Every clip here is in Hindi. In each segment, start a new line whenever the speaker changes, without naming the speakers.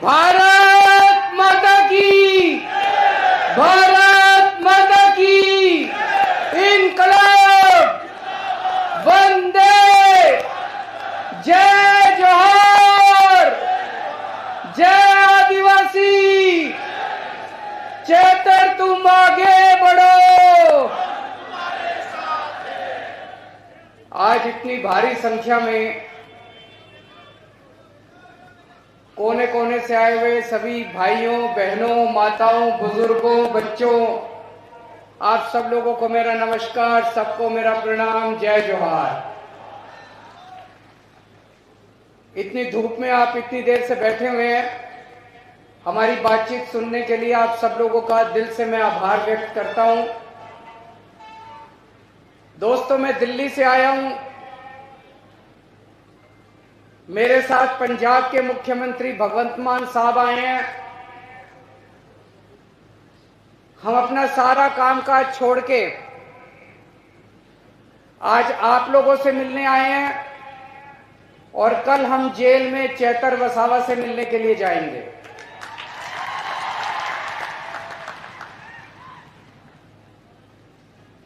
भारत माता की, भारत माता की इनकलाब, वंदे, जय जोहर, जय आदिवासी, चेतर तुम आगे बढ़ो। आज इतनी भारी संख्या में कोने कोने से आए हुए सभी भाइयों, बहनों, माताओं, बुजुर्गों, बच्चों, आप सब लोगों को मेरा नमस्कार, सबको मेरा प्रणाम, जय जोहार। इतनी धूप में आप इतनी देर से बैठे हुए हैं, हमारी बातचीत सुनने के लिए आप सब लोगों का दिल से मैं आभार व्यक्त करता हूं। दोस्तों, मैं दिल्ली से आया हूं। मेरे साथ पंजाब के मुख्यमंत्री भगवंत मान साहब आए हैं। हम अपना सारा कामकाज छोड़ के आज आप लोगों से मिलने आए हैं और कल हम जेल में चेतर वसावा से मिलने के लिए जाएंगे।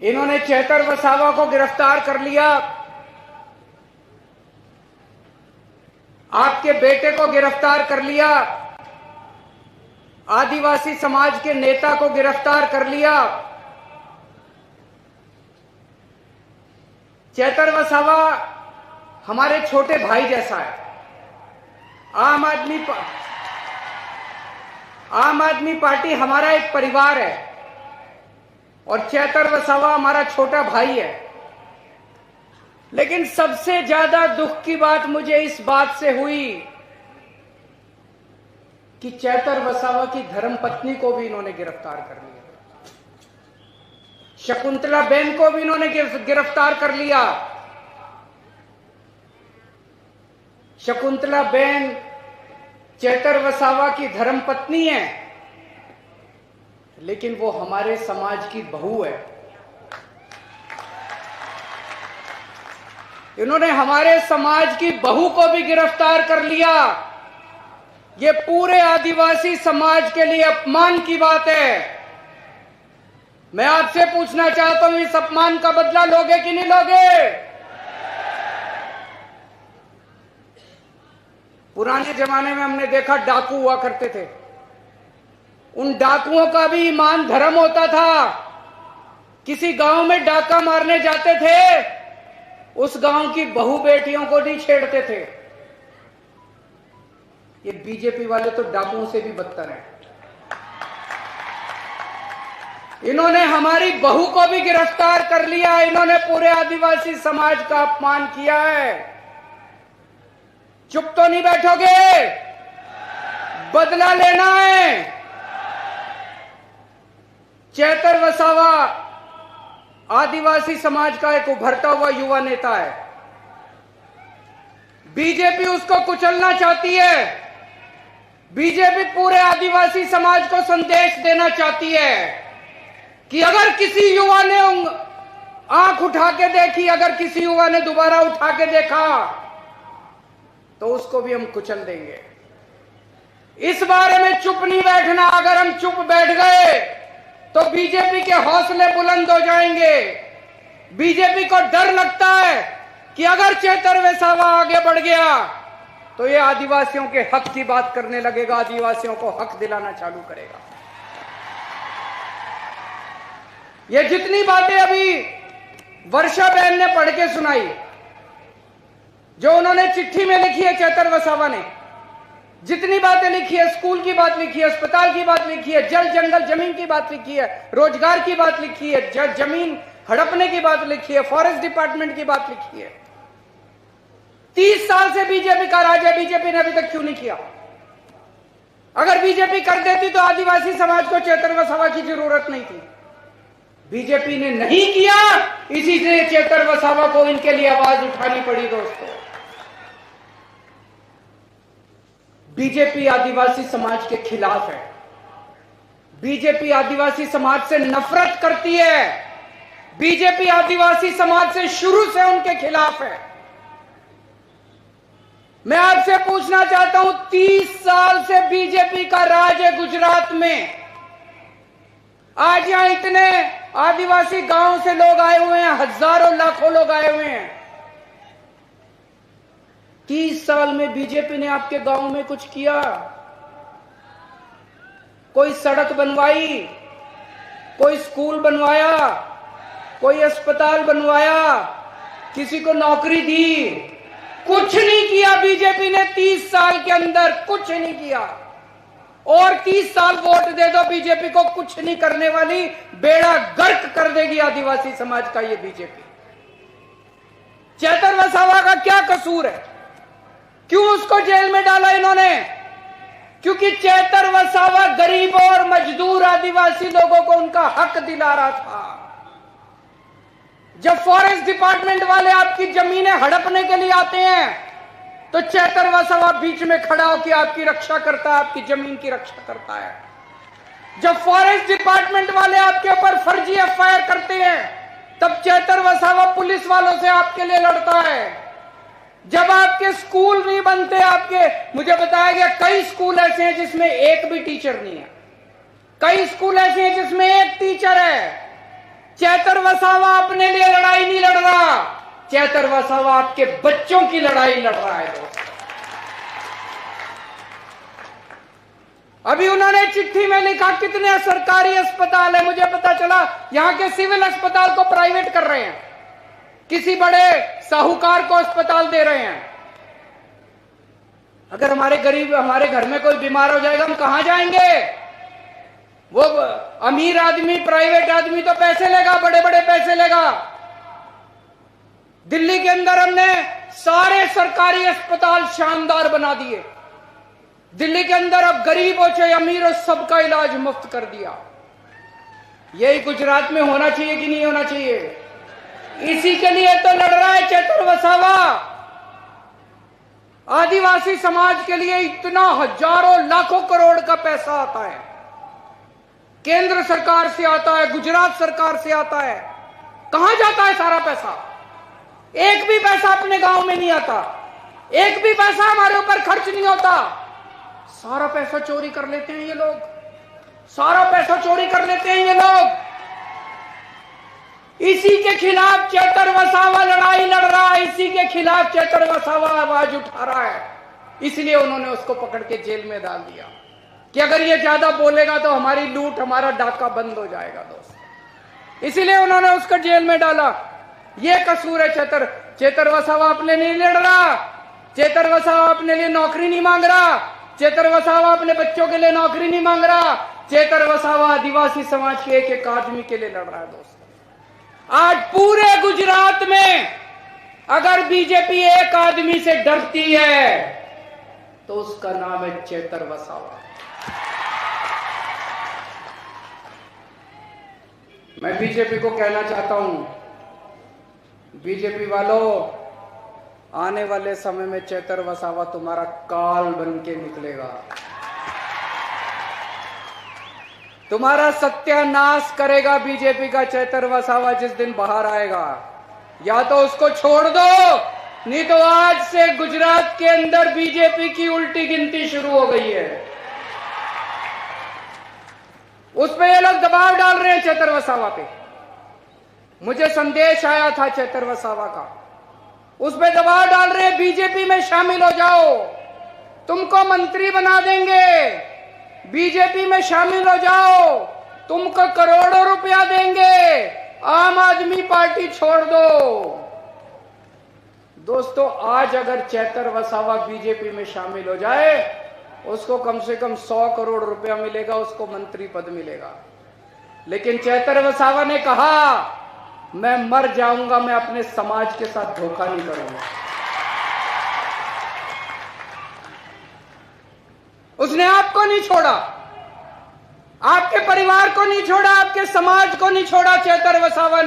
इन्होंने चेतर वसावा को गिरफ्तार कर लिया, आपके बेटे को गिरफ्तार कर लिया, आदिवासी समाज के नेता को गिरफ्तार कर लिया। चेतर वसावा हमारे छोटे भाई जैसा है। आम आदमी पार्टी हमारा एक परिवार है और चेतर वसावा हमारा छोटा भाई है। लेकिन सबसे ज्यादा दुख की बात मुझे इस बात से हुई कि चेतर वसावा की धर्मपत्नी को भी इन्होंने गिरफ्तार कर लिया, शकुंतला बेन को भी इन्होंने गिरफ्तार कर लिया। शकुंतला बेन चेतर वसावा की धर्मपत्नी है, लेकिन वो हमारे समाज की बहू है। इन्होंने हमारे समाज की बहू को भी गिरफ्तार कर लिया। ये पूरे आदिवासी समाज के लिए अपमान की बात है। मैं आपसे पूछना चाहता हूं, इस अपमान का बदला लोगे कि नहीं लोगे? पुराने जमाने में हमने देखा डाकू हुआ करते थे। उन डाकुओं का भी ईमान धर्म होता था। किसी गांव में डाका मारने जाते थे, उस गांव की बहू बेटियों को नहीं छेड़ते थे। ये बीजेपी वाले तो डाकुओं से भी बदतर हैं। इन्होंने हमारी बहू को भी गिरफ्तार कर लिया। इन्होंने पूरे आदिवासी समाज का अपमान किया है। चुप तो नहीं बैठोगे, बदला लेना है। चेतर वसावा आदिवासी समाज का एक उभरता हुआ युवा नेता है। बीजेपी उसको कुचलना चाहती है। बीजेपी पूरे आदिवासी समाज को संदेश देना चाहती है कि अगर किसी युवा ने आंख उठा के देखी, अगर किसी युवा ने दोबारा उठा के देखा, तो उसको भी हम कुचल देंगे। इस बारे में चुप नहीं बैठना। अगर हम चुप बैठ गए तो बीजेपी के हौसले बुलंद हो जाएंगे। बीजेपी को डर लगता है कि अगर चेतर वसावा आगे बढ़ गया तो ये आदिवासियों के हक की बात करने लगेगा, आदिवासियों को हक दिलाना चालू करेगा। ये जितनी बातें अभी वर्षा बहन ने पढ़ के सुनाई, जो उन्होंने चिट्ठी में लिखी है, चेतर वसावा ने जितनी बातें लिखी है, स्कूल की बात लिखी है, अस्पताल की बात लिखी है, जल जंगल जमीन की बात लिखी है, रोजगार की बात लिखी है, जमीन हड़पने की बात लिखी है, फॉरेस्ट डिपार्टमेंट की बात लिखी है। 30 साल से बीजेपी का राज है, बीजेपी ने अभी तक क्यों नहीं किया? अगर बीजेपी कर देती तो आदिवासी समाज को चेतर वसावा की जरूरत नहीं थी। बीजेपी ने नहीं किया, इसीलिए चेतर वसावा को इनके लिए आवाज उठानी पड़ी। दोस्तों, बीजेपी आदिवासी समाज के खिलाफ है। बीजेपी आदिवासी समाज से नफरत करती है। बीजेपी आदिवासी समाज से शुरू से उनके खिलाफ है। मैं आपसे पूछना चाहता हूं, 30 साल से बीजेपी का राज है गुजरात में। आज यहां इतने आदिवासी गांव से लोग आए हुए हैं, हजारों लाखों लोग आए हुए हैं। 30 साल में बीजेपी ने आपके गांव में कुछ किया? कोई सड़क बनवाई, कोई स्कूल बनवाया, कोई अस्पताल बनवाया, किसी को नौकरी दी? कुछ नहीं किया बीजेपी ने 30 साल के अंदर, कुछ नहीं किया। और 30 साल वोट दे दो बीजेपी को, कुछ नहीं करने वाली, बेड़ा गर्क कर देगी आदिवासी समाज का ये बीजेपी। चेतर वसावा का क्या कसूर है? क्यों उसको जेल में डाला इन्होंने? क्योंकि चेतर वसावा गरीबों और मजदूर आदिवासी लोगों को उनका हक दिला रहा था। जब फॉरेस्ट डिपार्टमेंट वाले आपकी जमीनें हड़पने के लिए आते हैं तो चेतर वसावा बीच में खड़ा होकर आपकी रक्षा करता है, आपकी जमीन की रक्षा करता है। जब फॉरेस्ट डिपार्टमेंट वाले आपके ऊपर फर्जी एफआईआर करते हैं तब चेतर वसावा पुलिस वालों से आपके लिए लड़ता है। जब आपके स्कूल नहीं बनते, मुझे बताया गया कई स्कूल ऐसे हैं जिसमें एक भी टीचर नहीं है, कई स्कूल ऐसे हैं जिसमें एक टीचर है। चेतर वसावा अपने लिए लड़ाई नहीं लड़ रहा, चेतर वसावा आपके बच्चों की लड़ाई लड़ रहा है दोस्त। अभी उन्होंने चिट्ठी में लिखा कितने सरकारी अस्पताल है, मुझे पता चला यहां के सिविल अस्पताल को प्राइवेट कर रहे हैं, किसी बड़े साहूकार को अस्पताल दे रहे हैं। अगर हमारे घर में कोई बीमार हो जाएगा, हम कहां जाएंगे? वो अमीर आदमी, प्राइवेट आदमी तो पैसे लेगा, बड़े बड़े पैसे लेगा। दिल्ली के अंदर हमने सारे सरकारी अस्पताल शानदार बना दिए। दिल्ली के अंदर अब गरीब हो चाहे अमीर हो, सबका इलाज मुफ्त कर दिया। यही गुजरात में होना चाहिए कि नहीं होना चाहिए? इसी के लिए तो लड़ रहा है चेतर वसावा। आदिवासी समाज के लिए इतना हजारों लाखों करोड़ का पैसा आता है, केंद्र सरकार से आता है, गुजरात सरकार से आता है। कहां जाता है सारा पैसा? एक भी पैसा अपने गांव में नहीं आता, एक भी पैसा हमारे ऊपर खर्च नहीं होता। सारा पैसा चोरी कर लेते हैं ये लोग, सारा पैसा चोरी कर लेते हैं ये लोग। इसी के खिलाफ चेतर वसावा लड़ाई लड़ रहा है, इसी के खिलाफ चेतर वसावा आवाज उठा रहा है। इसलिए उन्होंने उसको पकड़ के जेल में डाल दिया कि अगर ये ज्यादा बोलेगा तो हमारी लूट, हमारा डाका बंद हो जाएगा दोस्त। इसीलिए उन्होंने उसको जेल में डाला। ये कसूर है चेतर वसावा अपने नहीं लड़ रहा, चेतर वसावा अपने लिए नौकरी नहीं मांग रहा, चेतर वसावा अपने बच्चों के लिए नौकरी नहीं मांग रहा, चेतर वसावा आदिवासी समाज के एक एक आदमी के लिए लड़ रहा है दोस्त। आज पूरे गुजरात में अगर बीजेपी एक आदमी से डरती है तो उसका नाम है चेतर वसावा। मैं बीजेपी को कहना चाहता हूं, बीजेपी वालों, आने वाले समय में चेतर वसावा तुम्हारा काल बन के निकलेगा, तुम्हारा सत्यानाश करेगा बीजेपी का चेतर वसावा जिस दिन बाहर आएगा। या तो उसको छोड़ दो, नहीं तो आज से गुजरात के अंदर बीजेपी की उल्टी गिनती शुरू हो गई है। उस पे ये लोग दबाव डाल रहे हैं चेतर वसावा पे। मुझे संदेश आया था चेतर वसावा का, उस पे दबाव डाल रहे हैं बीजेपी में शामिल हो जाओ, तुमको मंत्री बना देंगे, बीजेपी में शामिल हो जाओ, तुमको करोड़ों रुपया देंगे, आम आदमी पार्टी छोड़ दो। दोस्तों, आज अगर चेतर वसावा बीजेपी में शामिल हो जाए, उसको कम से कम 100 करोड़ रुपया मिलेगा, उसको मंत्री पद मिलेगा। लेकिन चेतर वसावा ने कहा मैं मर जाऊंगा, मैं अपने समाज के साथ धोखा नहीं करूंगा। उसने आपको नहीं छोड़ा, आपके परिवार को नहीं छोड़ा, आपके समाज को नहीं छोड़ा। चेतर वसावा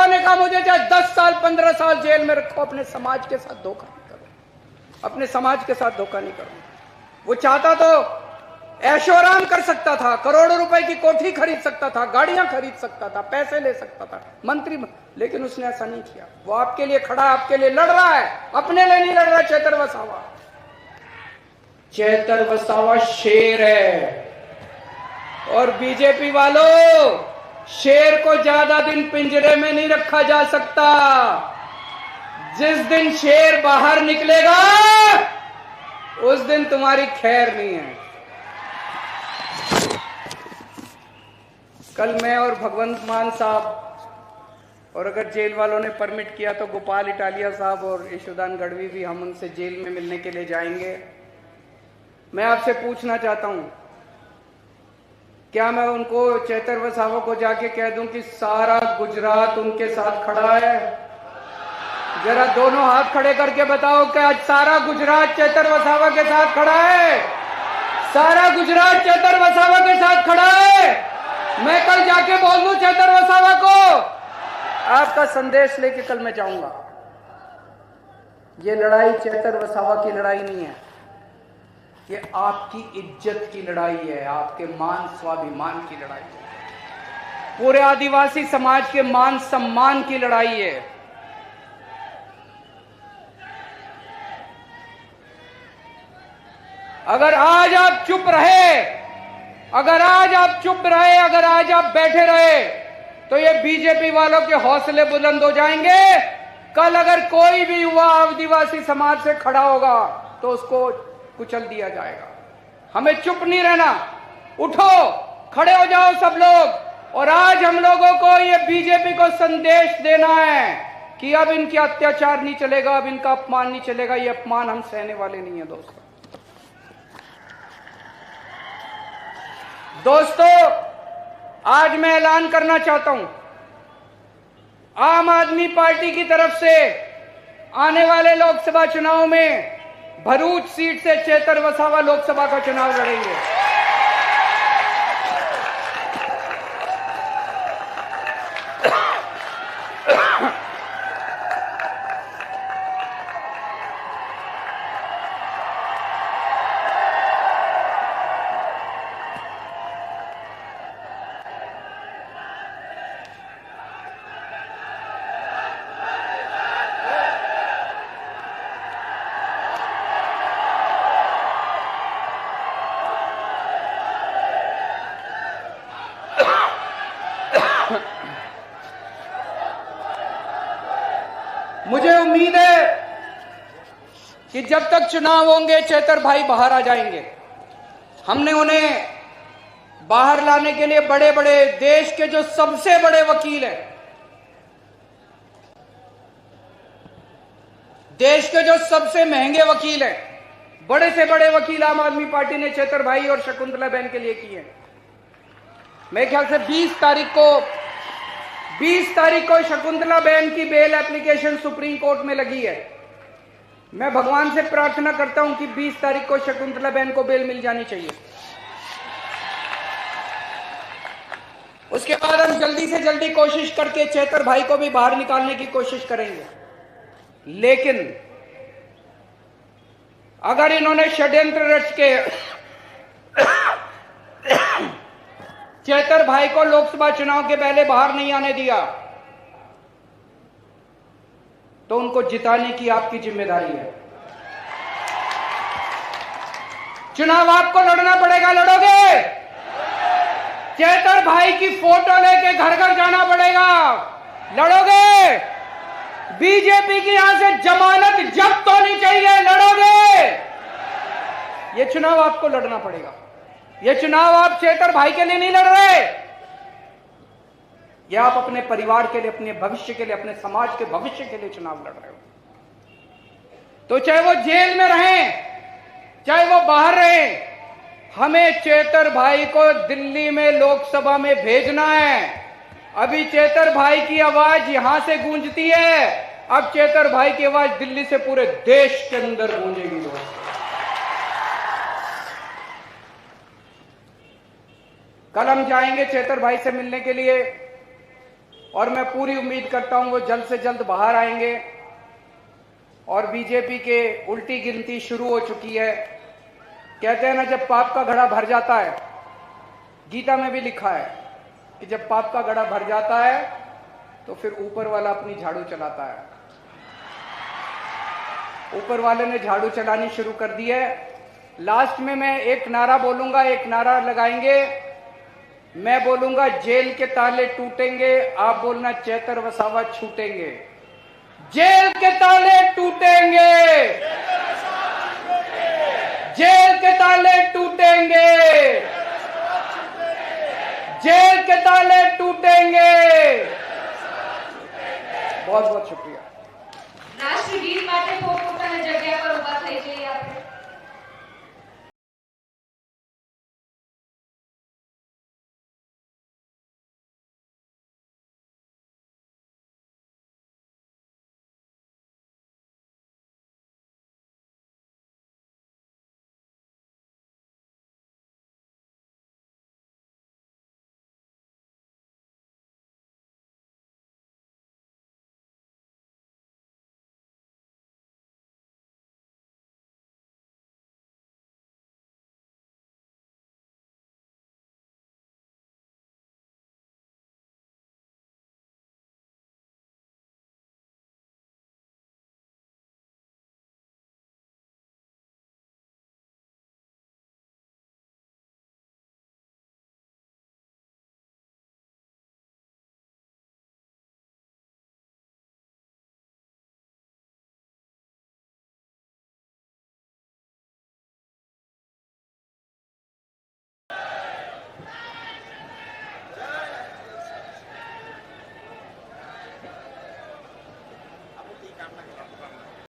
ने कहा मुझे चाहे 10 साल 15 साल जेल में रखो, अपने समाज के साथ धोखा नहीं करूं, अपने समाज के साथ धोखा नहीं करूं। वो चाहता तो ऐशोआराम कर सकता था, करोड़ों रुपए की कोठी खरीद सकता था, गाड़ियां खरीद सकता था, पैसे ले सकता था, मंत्री, लेकिन उसने ऐसा नहीं किया। वो आपके लिए खड़ा, आपके लिए लड़ रहा है, अपने लिए नहीं लड़ रहा। चेतर वसावा, चेतर वसावा शेर है। और बीजेपी वालों, शेर को ज्यादा दिन पिंजरे में नहीं रखा जा सकता। जिस दिन शेर बाहर निकलेगा उस दिन तुम्हारी खैर नहीं है। कल मैं और भगवंत मान साहब, और अगर जेल वालों ने परमिट किया तो गोपाल इटालिया साहब और यशोदान गढ़वी भी, हम उनसे जेल में मिलने के लिए जाएंगे। मैं आपसे पूछना चाहता हूं, क्या मैं उनको, चेतर वसावा को जाके कह दूं कि सारा गुजरात उनके साथ खड़ा है? जरा दोनों हाथ खड़े करके बताओ कि आज सारा गुजरात चेतर वसावा के साथ खड़ा है? सारा गुजरात चेतर वसावा के साथ खड़ा है? मैं कल जाके बोल दूं चेतर वसावा को, आपका संदेश लेके कल मैं जाऊंगा। ये लड़ाई चेतर वसावा की लड़ाई नहीं है, ये आपकी इज्जत की लड़ाई है, आपके मान स्वाभिमान की लड़ाई है, पूरे आदिवासी समाज के मान सम्मान की लड़ाई है। अगर आज आप चुप रहे, अगर आज आप चुप रहे, अगर आज आप बैठे रहे, तो ये बीजेपी वालों के हौसले बुलंद हो जाएंगे। कल अगर कोई भी युवा आदिवासी समाज से खड़ा होगा तो उसको कुचल दिया जाएगा। हमें चुप नहीं रहना, उठो, खड़े हो जाओ सब लोग। और आज हम लोगों को ये बीजेपी को संदेश देना है कि अब इनके अत्याचार नहीं चलेगा, अब इनका अपमान नहीं चलेगा। ये अपमान हम सहने वाले नहीं है दोस्तों, आज मैं ऐलान करना चाहता हूं, आम आदमी पार्टी की तरफ से आने वाले लोकसभा चुनाव में भरूच सीट से चेतर वसावा लोकसभा का चुनाव लड़ेंगे। मुझे उम्मीद है कि जब तक चुनाव होंगे चेतर भाई बाहर आ जाएंगे। हमने उन्हें बाहर लाने के लिए बड़े बड़े, देश के जो सबसे बड़े वकील हैं, देश के जो सबसे महंगे वकील हैं, बड़े से बड़े वकील आम आदमी पार्टी ने चेतर भाई और शकुंतला बहन के लिए किए। मेरे ख्याल से 20 तारीख को शकुंतला बहन की बेल एप्लीकेशन सुप्रीम कोर्ट में लगी है। मैं भगवान से प्रार्थना करता हूं कि 20 तारीख को शकुंतला बहन को बेल मिल जानी चाहिए। उसके बाद हम जल्दी से जल्दी कोशिश करके चेतर भाई को भी बाहर निकालने की कोशिश करेंगे। लेकिन अगर इन्होंने षड्यंत्र रच के चेतर भाई को लोकसभा चुनाव के पहले बाहर नहीं आने दिया तो उनको जिताने की आपकी जिम्मेदारी है। चुनाव आपको लड़ना पड़ेगा, लड़ोगे? चेतर भाई की फोटो लेके घर घर जाना पड़ेगा, लड़ोगे? बीजेपी की यहां से जमानत जब्त होनी चाहिए, लड़ोगे? ये चुनाव आपको लड़ना पड़ेगा। ये चुनाव आप चेतर भाई के लिए नहीं लड़ रहे, ये आप अपने परिवार के लिए, अपने भविष्य के लिए, अपने समाज के भविष्य के लिए चुनाव लड़ रहे हो। तो चाहे वो जेल में रहें, चाहे वो बाहर रहें, हमें चेतर भाई को दिल्ली में लोकसभा में भेजना है। अभी चेतर भाई की आवाज यहां से गूंजती है, अब चेतर भाई की आवाज दिल्ली से पूरे देश के अंदर गूंजेगी। दोस्तों, कल हम जाएंगे चेतर भाई से मिलने के लिए और मैं पूरी उम्मीद करता हूं वो जल्द से जल्द बाहर आएंगे। और बीजेपी के उल्टी गिनती शुरू हो चुकी है। कहते हैं ना, जब पाप का घड़ा भर जाता है, गीता में भी लिखा है कि जब पाप का घड़ा भर जाता है तो फिर ऊपर वाला अपनी झाड़ू चलाता है। ऊपर वाले ने झाड़ू चलानी शुरू कर दी है। लास्ट में मैं एक नारा बोलूंगा, एक नारा लगाएंगे। मैं बोलूंगा जेल के ताले टूटेंगे, आप बोलना चैतर वसावा छूटेंगे। जेल के ताले टूटेंगे, जेल के ताले टूटेंगे, जेल के ताले टूटेंगे। बहुत बहुत शुक्रिया।
राष्ट्रगीत बाटे